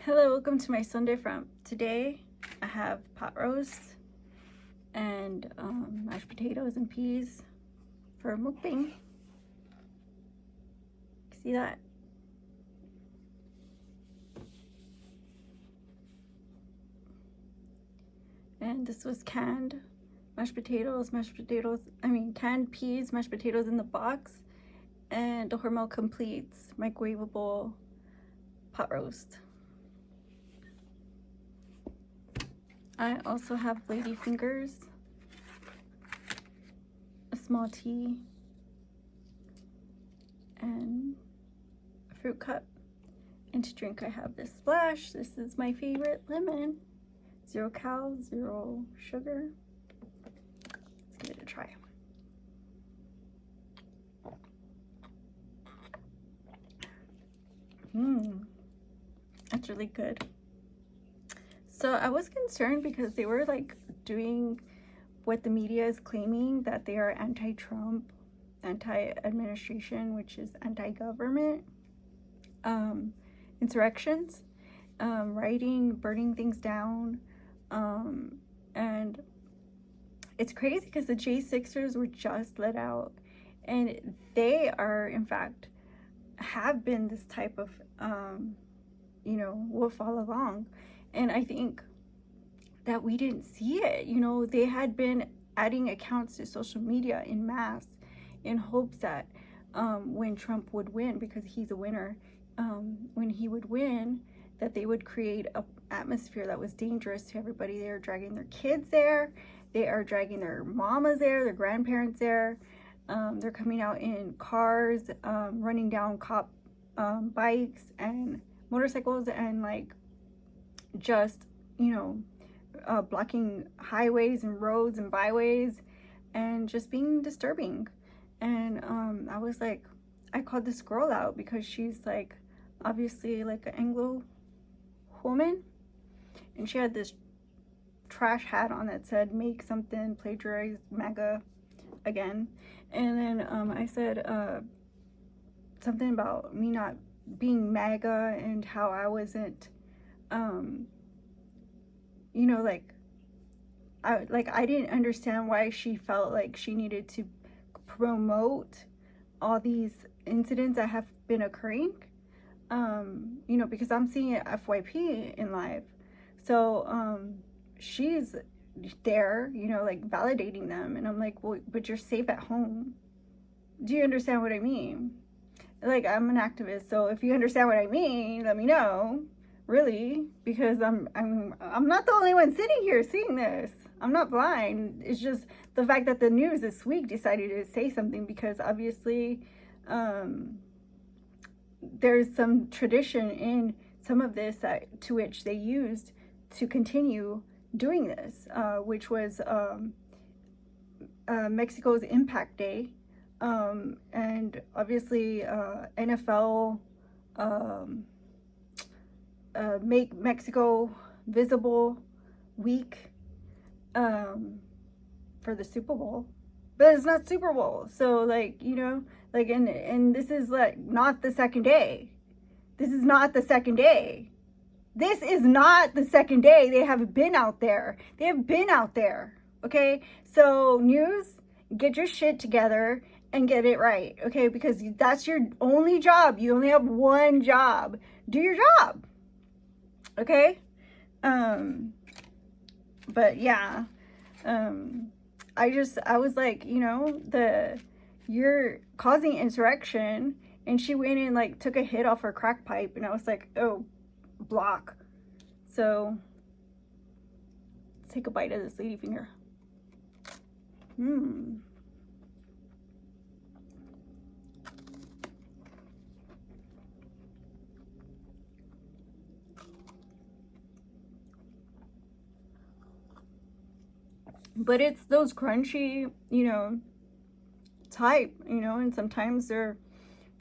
Hello, welcome to my Sunday front. Today I have pot roast and mashed potatoes and peas for mukbang. See that? And this was canned canned peas, mashed potatoes in the box, and the Hormel Completes microwavable pot roast. I also have lady fingers, a small tea, and a fruit cup. And to drink I have this Splash. This is my favorite lemon. 0 cal, 0 sugar. Let's give it a try. That's really good. So I was concerned because they were like doing what the media is claiming, that they are anti-Trump, anti-administration, which is anti-government, insurrections, rioting, burning things down, and it's crazy because the J6ers were just let out, and they are, in fact, have been this type of, wolf all along. And I think that we didn't see it. They had been adding accounts to social media in mass in hopes that when Trump would win, because he's a winner, when he would win, that they would create an atmosphere that was dangerous to everybody. They are dragging their kids there. They are dragging their mamas there, their grandparents there. They're coming out in cars, running down cop bikes and motorcycles, and just blocking highways and roads and byways, and just being disturbing. And I was like, I called this girl out because she's like obviously like an Anglo woman, and she had this trash hat on that said "Make something, plagiarize MAGA again." And then I said something about me not being MAGA and how I wasn't I didn't understand why she felt like she needed to promote all these incidents that have been occurring, because I'm seeing it FYP in live. So she's there, validating them, and I'm like, well, but you're safe at home. Do you understand what I mean? I'm an activist, so if you understand what I mean, let me know. Really, because I'm not the only one sitting here seeing this. I'm not blind. It's just the fact that the news this week decided to say something, because obviously there's some tradition in some of this to which they used to continue doing this, which was Mexico's Impact Day, and obviously NFL. Make Mexico Visible week for the Super Bowl, but it's not Super Bowl. So and this is not the second day. This is not the second day. This is not the second day. They have been out there. They have been out there. Okay, so news, get your shit together and get it right. Okay, because that's your only job. You only have one job. Do your job. Okay, but yeah, I was like, you're causing insurrection, and she went and took a hit off her crack pipe, and I was like, oh, block. So let's take a bite of this lady finger. But it's those crunchy, type, and sometimes they're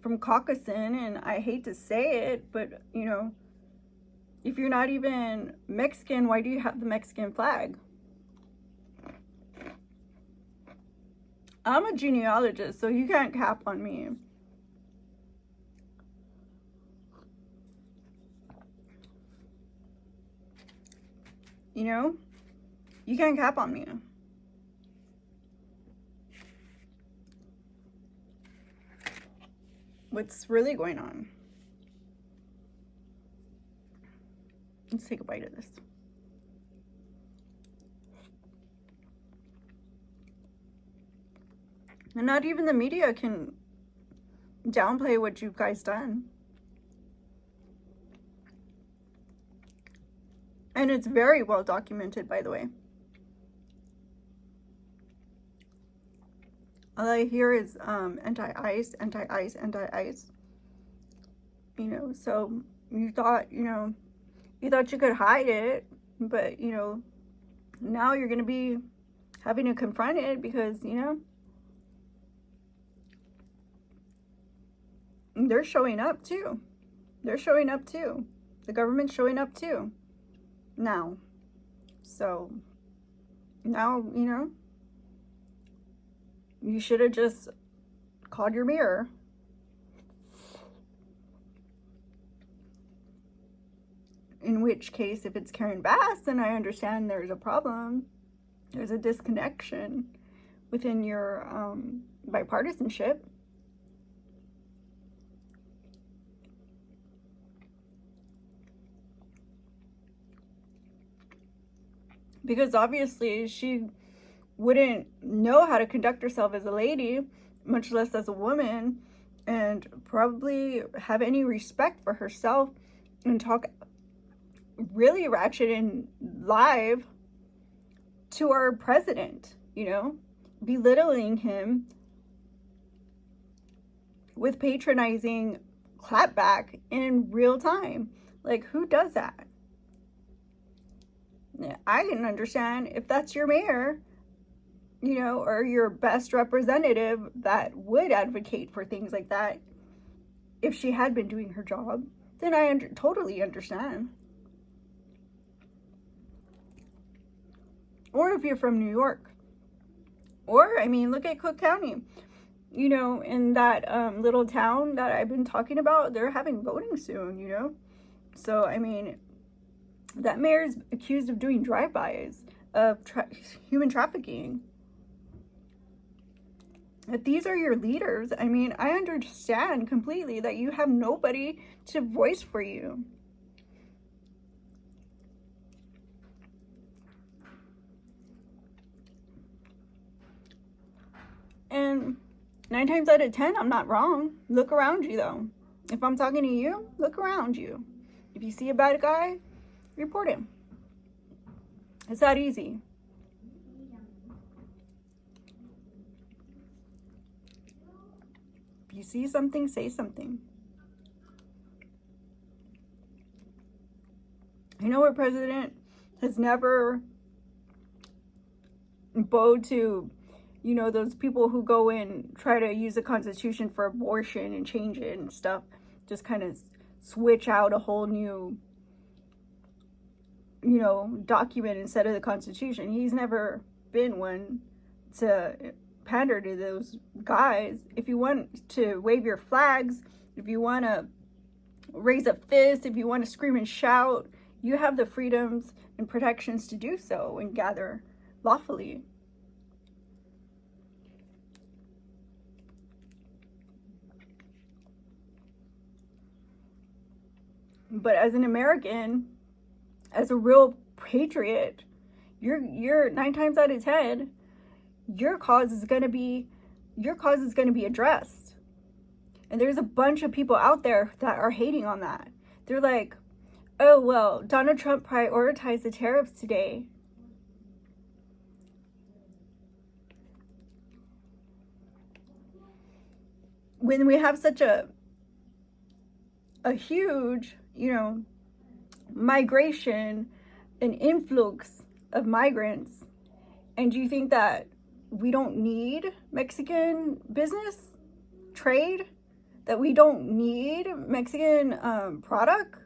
from Caucason, and I hate to say it, but, if you're not even Mexican, why do you have the Mexican flag? I'm a genealogist, so you can't cap on me. You know? You can't cap on me. What's really going on? Let's take a bite of this. And not even the media can downplay what you guys done. And it's very well documented, by the way. All I hear is anti-ICE, anti-ICE, anti-ICE. You know, so you thought, you thought you could hide it, but, now you're going to be having to confront it because, they're showing up too. They're showing up too. The government's showing up too. Now. So, now, you should have just called your mirror. In which case, if it's Karen Bass, then I understand there's a problem. There's a disconnection within your bipartisanship. Because obviously she wouldn't know how to conduct herself as a lady, much less as a woman, and probably have any respect for herself and talk really ratchet and live to our president, belittling him with patronizing clapback in real time. Like, who does that? I didn't understand if that's your mayor, or your best representative that would advocate for things like that. If she had been doing her job, then I totally understand. Or if you're from New York. Or, look at Cook County. In that little town that I've been talking about, they're having voting soon, So, that mayor's accused of doing drive-bys, of human trafficking. If these are your leaders, I understand completely that you have nobody to voice for you. And 9 times out of 10, I'm not wrong. Look around you, though. If I'm talking to you, look around you. If you see a bad guy, report him. It's that easy. If you see something, say something. Our president has never bowed to, those people who go and try to use the Constitution for abortion and change it and stuff. Just kind of switch out a whole new document instead of the Constitution. He's never been one to pander to those guys. If you want to wave your flags, if you want to raise a fist, if you want to scream and shout, you have the freedoms and protections to do so and gather lawfully. But as an American, as a real patriot, you're 9 times out of 10, your cause is going to be addressed. And there's a bunch of people out there that are hating on that. They're like, oh, well, Donald Trump prioritized the tariffs today. When we have such a huge, migration, an influx of migrants, and do you think that we don't need Mexican business, trade, that we don't need Mexican product?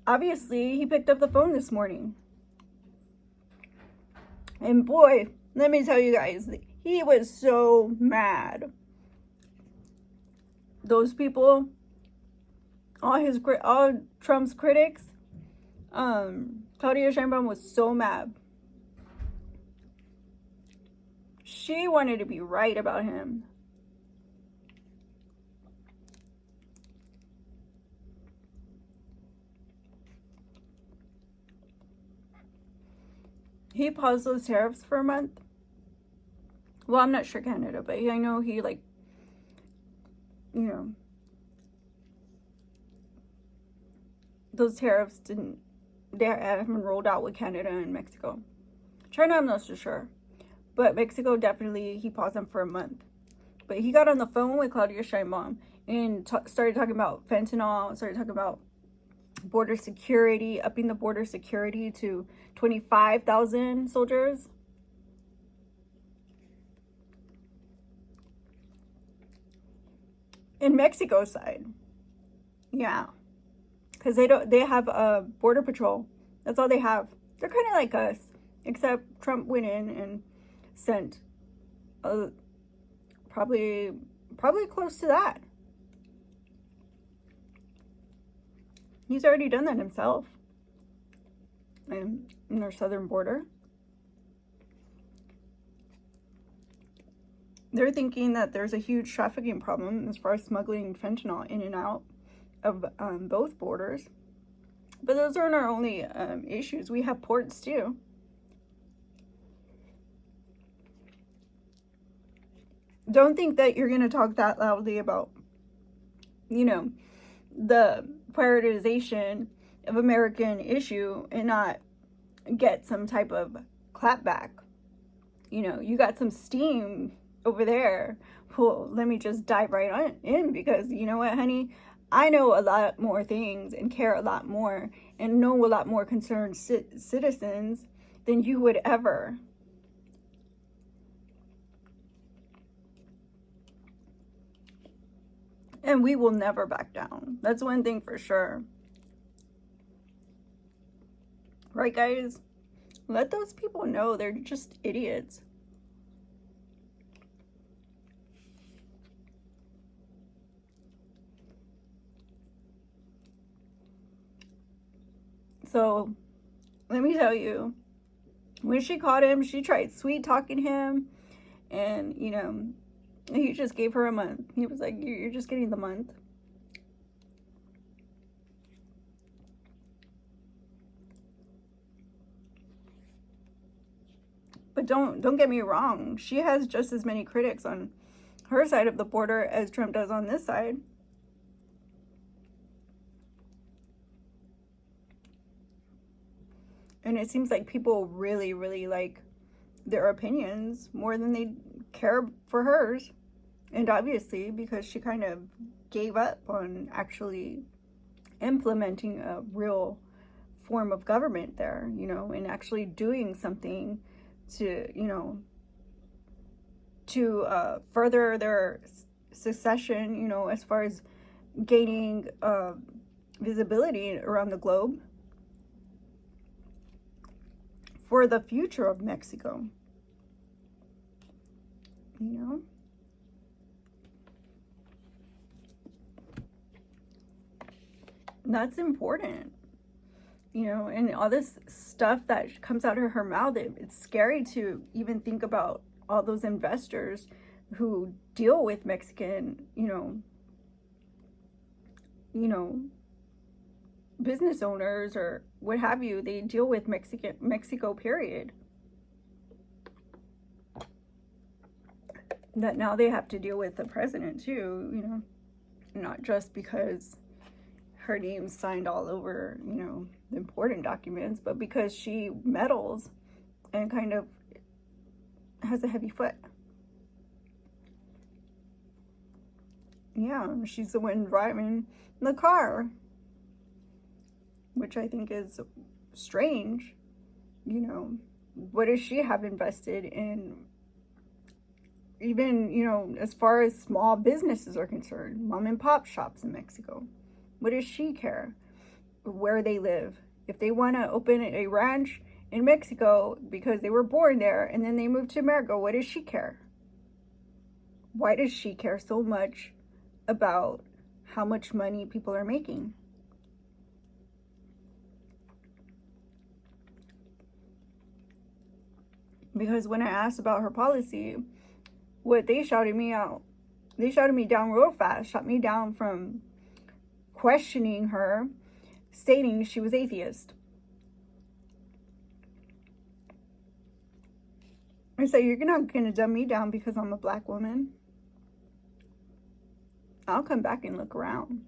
Obviously, he picked up the phone this morning. And boy, let me tell you guys, he was so mad. Those people, all Trump's critics, Claudia Sheinbaum was so mad. She wanted to be right about him. He paused those tariffs for a month. Well, I'm not sure Canada, but I know he, like, you know, those tariffs they haven't rolled out with Canada and Mexico. China, I'm not so sure. But Mexico, definitely, he paused them for a month. But he got on the phone with Claudia Sheinbaum and started talking about fentanyl, started talking about border security, upping the border security to 25,000 soldiers. In Mexico's side. Yeah. Because they have a border patrol. That's all they have. They're kind of like us. Except Trump went in and sent probably close to that. He's already done that himself. In our southern border. They're thinking that there's a huge trafficking problem as far as smuggling fentanyl in and out of both borders. But those aren't our only issues. We have ports too. Don't think that you're going to talk that loudly about, the prioritization of American issue and not get some type of clapback. You got some steam over there. Well, let me just dive right on in, because you know what, honey? I know a lot more things and care a lot more and know a lot more concerned citizens than you would ever. And we will never back down. That's one thing for sure. Right, guys? Let those people know they're just idiots. So, let me tell you, when she caught him, she tried sweet talking him, and, he just gave her a month. He was like, you're just getting the month. But don't get me wrong. She has just as many critics on her side of the border as Trump does on this side. And it seems like people really, really like their opinions more than they care for hers. And obviously, because she kind of gave up on actually implementing a real form of government there, and actually doing something to, to further their secession, as far as gaining visibility around the globe for the future of Mexico. That's important. And all this stuff that comes out of her mouth, it's scary to even think about all those investors who deal with Mexican, business owners or what have you. They deal with Mexico, period. That now they have to deal with the president too, not just because her name's signed all over, the important documents, but because she meddles and kind of has a heavy foot. Yeah, she's the one driving the car, which I think is strange. What does she have invested in? Even, as far as small businesses are concerned, mom and pop shops in Mexico. What does she care where they live? If they want to open a ranch in Mexico because they were born there and then they moved to America, what does she care? Why does she care so much about how much money people are making? Because when I asked about her policy, what they shouted me out, they shouted me down real fast, shut me down from questioning her, stating she was atheist. I said, you're not going to dumb me down because I'm a black woman. I'll come back and look around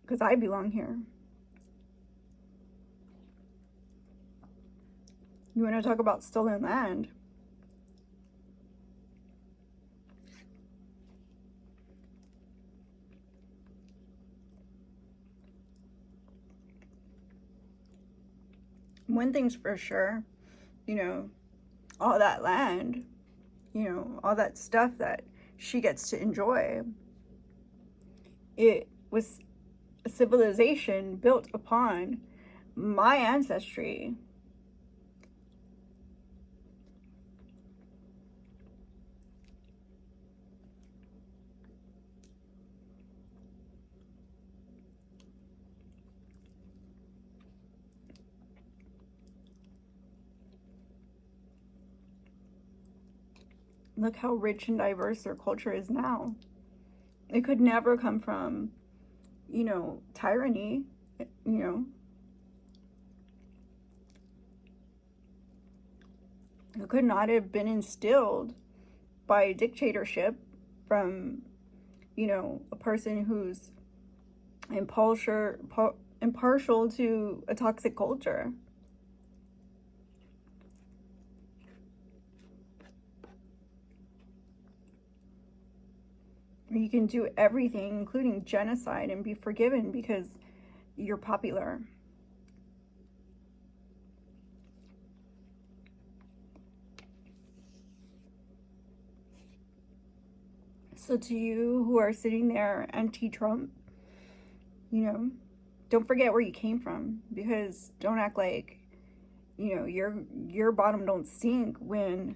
because I belong here. You want to talk about stolen land? One thing's for sure, you know, all that land, you know, all that stuff that she gets to enjoy, it was a civilization built upon my ancestry. Look how rich and diverse their culture is now. It could never come from, you know, tyranny, you know. It could not have been instilled by a dictatorship from, you know, a person who's impartial to a toxic culture. You can do everything, including genocide, and be forgiven because you're popular. So to you who are sitting there anti-Trump, you know, don't forget where you came from, because don't act like, you know, your bottom don't stink when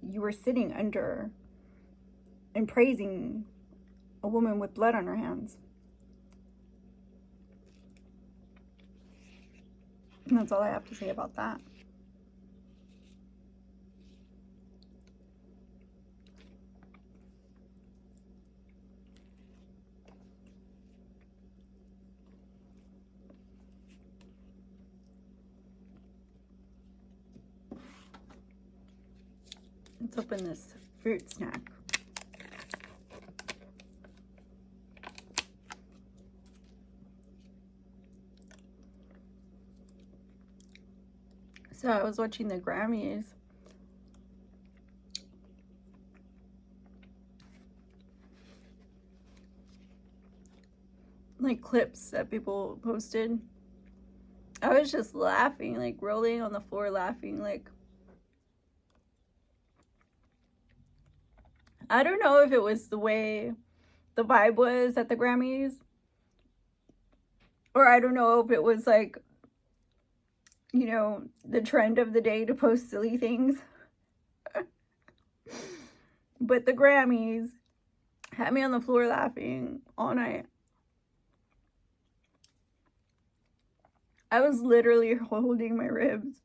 you were sitting under and praising a woman with blood on her hands. And that's all I have to say about that. Let's open this fruit snack. So I was watching the Grammys. Like clips that people posted. I was just laughing, like rolling on the floor laughing, like I don't know if it was the way the vibe was at the Grammys, or I don't know if it was like, you know, the trend of the day to post silly things. But the Grammys had me on the floor laughing all night. I was literally holding my ribs.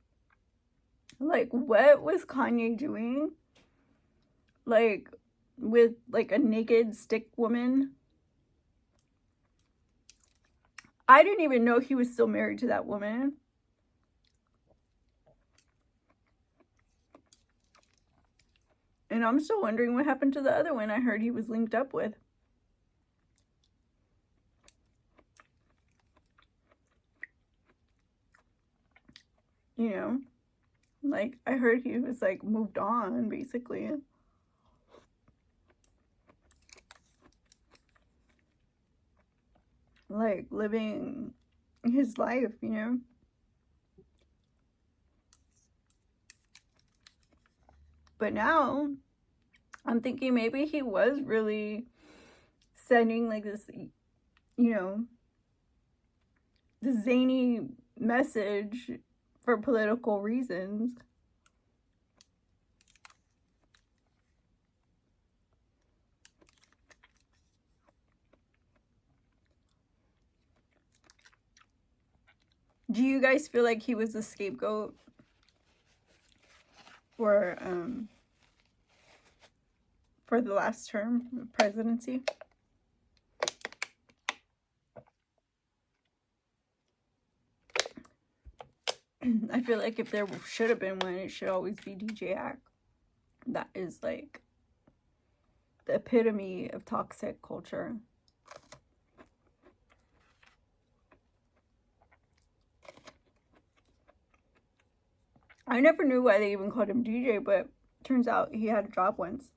Like, what was Kanye doing? Like, with like a naked stick woman? I didn't even know he was still married to that woman. And I'm still wondering what happened to the other one I heard he was linked up with. You know, like I heard he was like moved on, basically. Like living his life, you know. But now I'm thinking maybe he was really sending like this, you know, the zany message for political reasons. Do you guys feel like he was a scapegoat? for the last term of presidency. I feel like if there should have been one, it should always be DJ Ack. That is like the epitome of toxic culture. I never knew why they even called him DJ, but turns out he had a job once.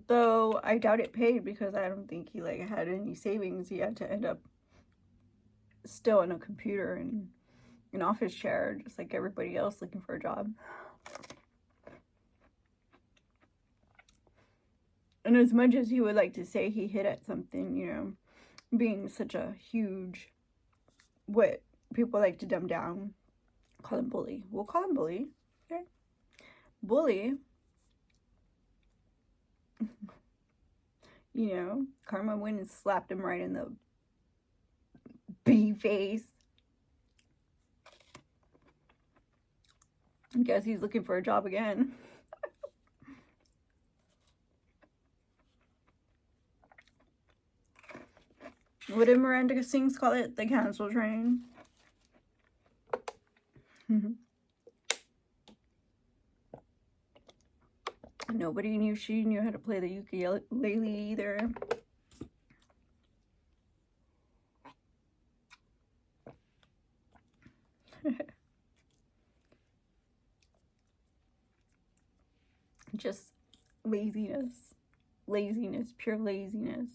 Though I doubt it paid, because I don't think he like had any savings. He had to end up still in a computer and an office chair, just like everybody else looking for a job. And as much as he would like to say he hit at something, you know, being such a huge, what people like to dumb down, call him bully. We'll call him bully. Okay. Bully. You know, Karma went and slapped him right in the B face. I guess he's looking for a job again. What did Miranda Sings call it? The cancel train. Nobody knew she knew how to play the ukulele either. Just laziness. Laziness. Pure laziness.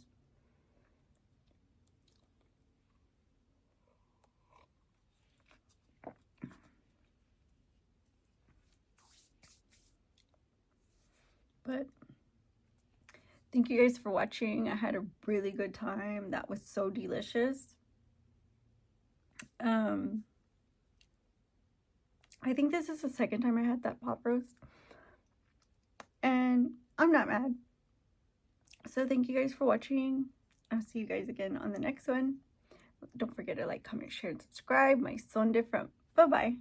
But thank you guys for watching. I had a really good time. That was so delicious. I think this is the second time I had that pot roast. And I'm not mad. So thank you guys for watching. I'll see you guys again on the next one. Don't forget to like, comment, share, and subscribe. My son different. Bye-bye.